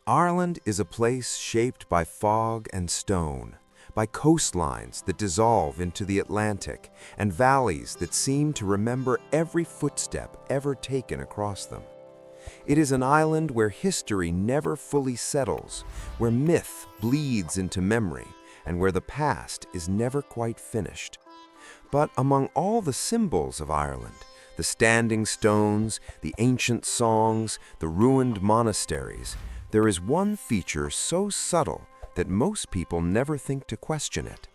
Ireland is a place shaped by fog and stone, by coastlines that dissolve into the Atlantic, and valleys that seem to remember every footstep ever taken across them. It is an island where history never fully settles, where myth bleeds into memory, and where the past is never quite finished. But among all the symbols of Ireland, the standing stones, the ancient songs, the ruined monasteries, there is one feature so subtle that most people never think to question it.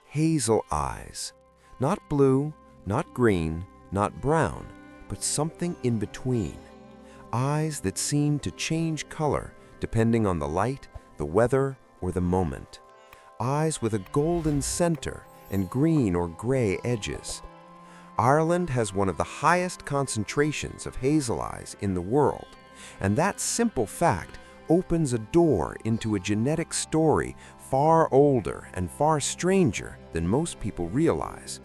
Hazel eyes. Not blue, not green, not brown, but something in between. Eyes that seem to change color depending on the light, the weather, or the moment. Eyes with a golden center and green or gray edges. Ireland has one of the highest concentrations of hazel eyes in the world, and that simple fact opens a door into a genetic story far older and far stranger than most people realize.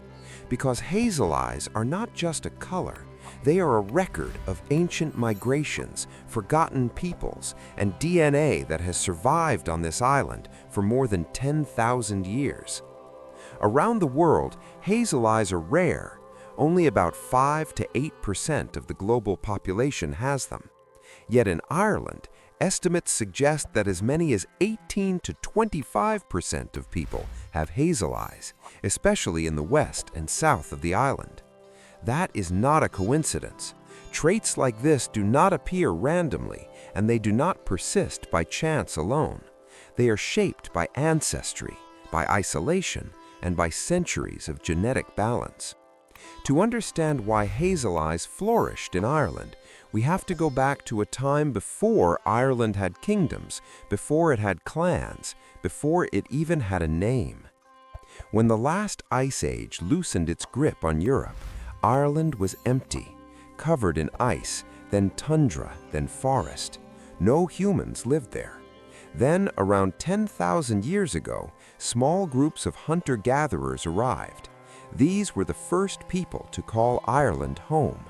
Because hazel eyes are not just a color, they are a record of ancient migrations, forgotten peoples, and DNA that has survived on this island for more than 10,000 years. Around the world, hazel eyes are rare. Only about 5 to 8% of the global population has them. Yet in Ireland, estimates suggest that as many as 18 to 25% of people have hazel eyes, especially in the west and south of the island. That is not a coincidence. Traits like this do not appear randomly, and they do not persist by chance alone. They are shaped by ancestry, by isolation, and by centuries of genetic balance. To understand why hazel eyes flourished in Ireland, we have to go back to a time before Ireland had kingdoms, before it had clans, before it even had a name. When the last ice age loosened its grip on Europe, Ireland was empty, covered in ice, then tundra, then forest. No humans lived there. Then, around 10,000 years ago, small groups of hunter-gatherers arrived. These were the first people to call Ireland home.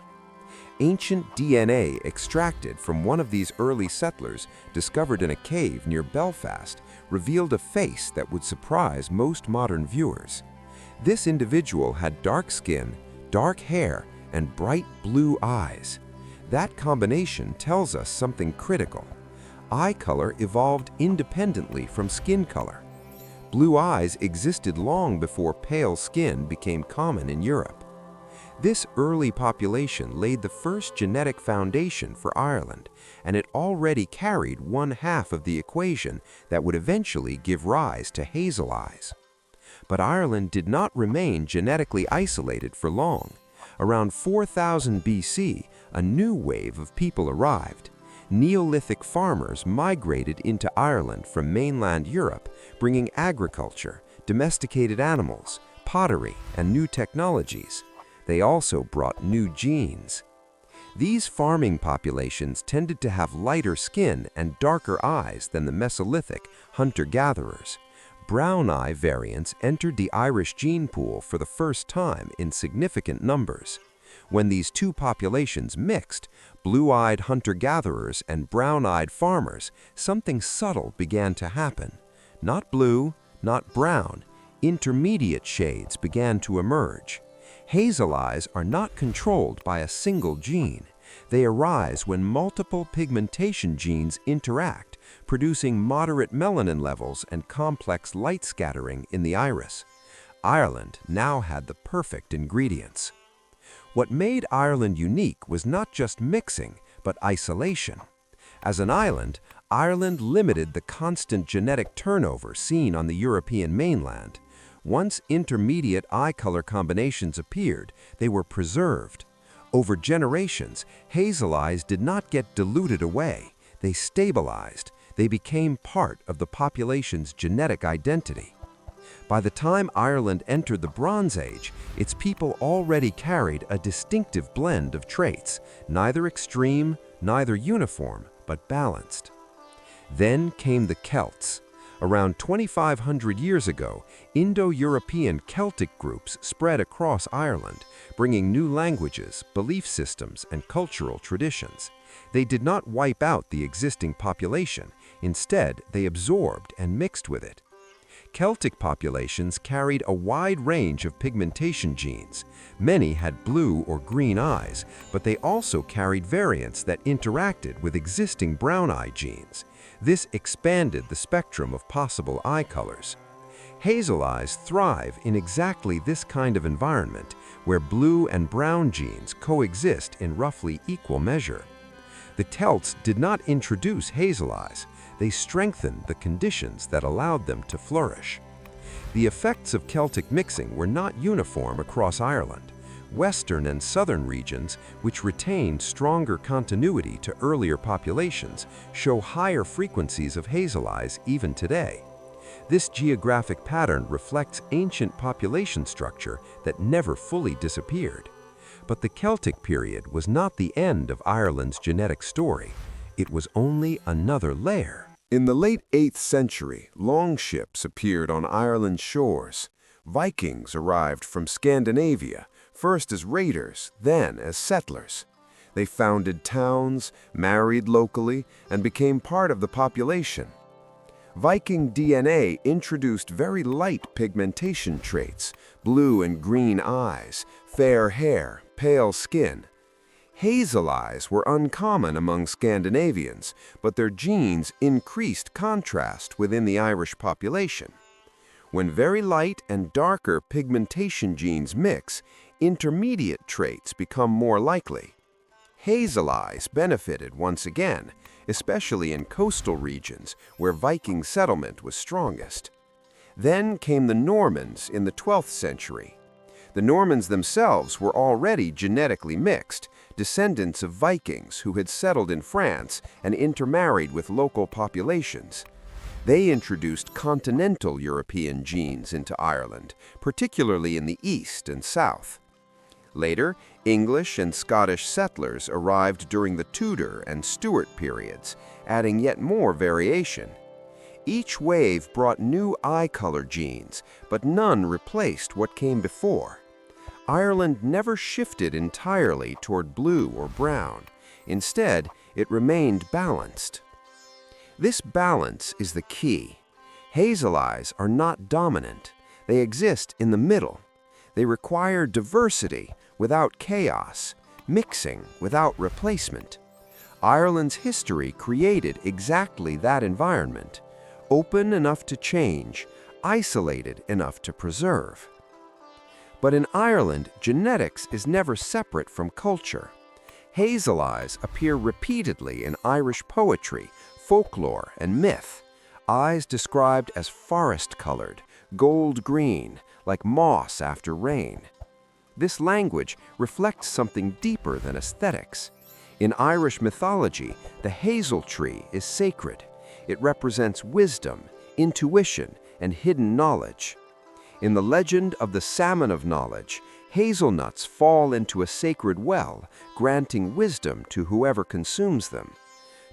Ancient DNA extracted from one of these early settlers, discovered in a cave near Belfast, revealed a face that would surprise most modern viewers. This individual had dark skin, dark hair, and bright blue eyes. That combination tells us something critical. Eye color evolved independently from skin color. Blue eyes existed long before pale skin became common in Europe. This early population laid the first genetic foundation for Ireland, and it already carried one half of the equation that would eventually give rise to hazel eyes. But Ireland did not remain genetically isolated for long. Around 4000 BC, a new wave of people arrived. Neolithic farmers migrated into Ireland from mainland Europe, bringing agriculture, domesticated animals, pottery, and new technologies. They also brought new genes. These farming populations tended to have lighter skin and darker eyes than the Mesolithic hunter-gatherers. Brown eye variants entered the Irish gene pool for the first time in significant numbers. When these two populations mixed, blue-eyed hunter-gatherers and brown-eyed farmers, something subtle began to happen. Not blue, not brown, intermediate shades began to emerge. Hazel eyes are not controlled by a single gene. They arise when multiple pigmentation genes interact, producing moderate melanin levels and complex light scattering in the iris. Ireland now had the perfect ingredients. What made Ireland unique was not just mixing, but isolation. As an island, Ireland limited the constant genetic turnover seen on the European mainland. Once intermediate eye color combinations appeared, they were preserved. Over generations, hazel eyes did not get diluted away. They stabilized. They became part of the population's genetic identity. By the time Ireland entered the Bronze Age, its people already carried a distinctive blend of traits, neither extreme, neither uniform, but balanced. Then came the Celts. Around 2,500 years ago, Indo-European Celtic groups spread across Ireland, bringing new languages, belief systems, and cultural traditions. They did not wipe out the existing population. Instead, they absorbed and mixed with it. Celtic populations carried a wide range of pigmentation genes. Many had blue or green eyes, but they also carried variants that interacted with existing brown eye genes. This expanded the spectrum of possible eye colors. Hazel eyes thrive in exactly this kind of environment, where blue and brown genes coexist in roughly equal measure. The Celts did not introduce hazel eyes. They strengthened the conditions that allowed them to flourish. The effects of Celtic mixing were not uniform across Ireland. Western and southern regions, which retained stronger continuity to earlier populations, show higher frequencies of hazel eyes even today. This geographic pattern reflects ancient population structure that never fully disappeared. But the Celtic period was not the end of Ireland's genetic story. It was only another layer. In the late 8th century, longships appeared on Ireland's shores. Vikings arrived from Scandinavia, first as raiders, then as settlers. They founded towns, married locally, and became part of the population. Viking DNA introduced very light pigmentation traits, blue and green eyes, fair hair, pale skin. Hazel eyes were uncommon among Scandinavians, but their genes increased contrast within the Irish population. When very light and darker pigmentation genes mix, intermediate traits become more likely. Hazel eyes benefited once again, especially in coastal regions where Viking settlement was strongest. Then came the Normans in the 12th century. The Normans themselves were already genetically mixed, descendants of Vikings who had settled in France and intermarried with local populations. They introduced continental European genes into Ireland, particularly in the east and south. Later, English and Scottish settlers arrived during the Tudor and Stuart periods, adding yet more variation. Each wave brought new eye color genes, but none replaced what came before. Ireland never shifted entirely toward blue or brown. Instead, it remained balanced. This balance is the key. Hazel eyes are not dominant. They exist in the middle. They require diversity without chaos, mixing without replacement. Ireland's history created exactly that environment, open enough to change, isolated enough to preserve. But in Ireland, genetics is never separate from culture. Hazel eyes appear repeatedly in Irish poetry, folklore, and myth. Eyes described as forest-colored, gold-green, like moss after rain. This language reflects something deeper than aesthetics. In Irish mythology, the hazel tree is sacred. It represents wisdom, intuition, and hidden knowledge. In the legend of the Salmon of Knowledge, hazelnuts fall into a sacred well, granting wisdom to whoever consumes them.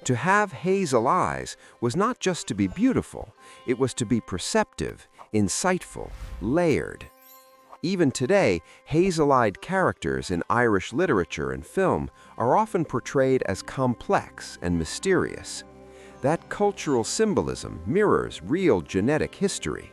To have hazel eyes was not just to be beautiful, it was to be perceptive, insightful, layered. Even today, hazel-eyed characters in Irish literature and film are often portrayed as complex and mysterious. That cultural symbolism mirrors real genetic history.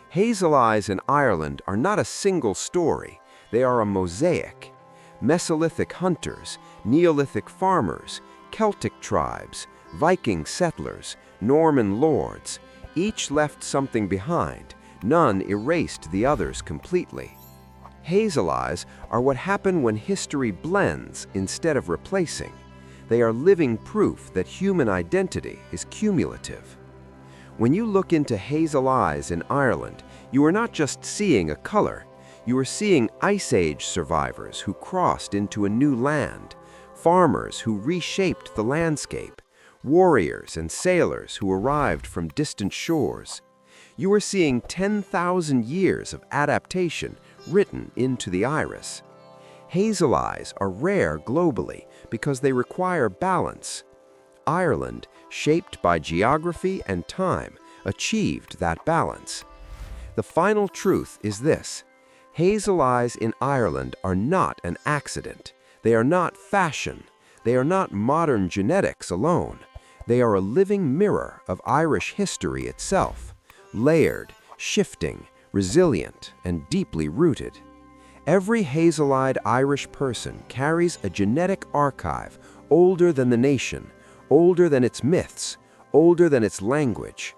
Hazel eyes in Ireland are not a single story, they are a mosaic. Mesolithic hunters, Neolithic farmers, Celtic tribes, Viking settlers, Norman lords, each left something behind. None erased the others completely. Hazel eyes are what happen when history blends instead of replacing. They are living proof that human identity is cumulative. When you look into hazel eyes in Ireland, you are not just seeing a color, you are seeing Ice Age survivors who crossed into a new land, farmers who reshaped the landscape, warriors and sailors who arrived from distant shores. You are seeing 10,000 years of adaptation written into the iris. Hazel eyes are rare globally because they require balance. Ireland, shaped by geography and time, achieved that balance. The final truth is this: hazel eyes in Ireland are not an accident. They are not fashion. They are not modern genetics alone. They are a living mirror of Irish history itself, layered, shifting, resilient, and deeply rooted. Every hazel-eyed Irish person carries a genetic archive older than the nation, older than its myths, older than its language.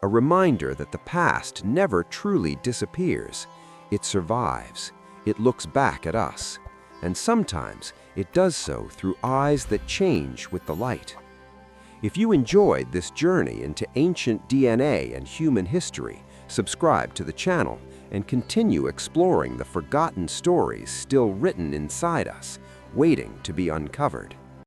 A reminder that the past never truly disappears. It survives. It looks back at us. And sometimes it does so through eyes that change with the light. If you enjoyed this journey into ancient DNA and human history, subscribe to the channel and continue exploring the forgotten stories still written inside us, waiting to be uncovered.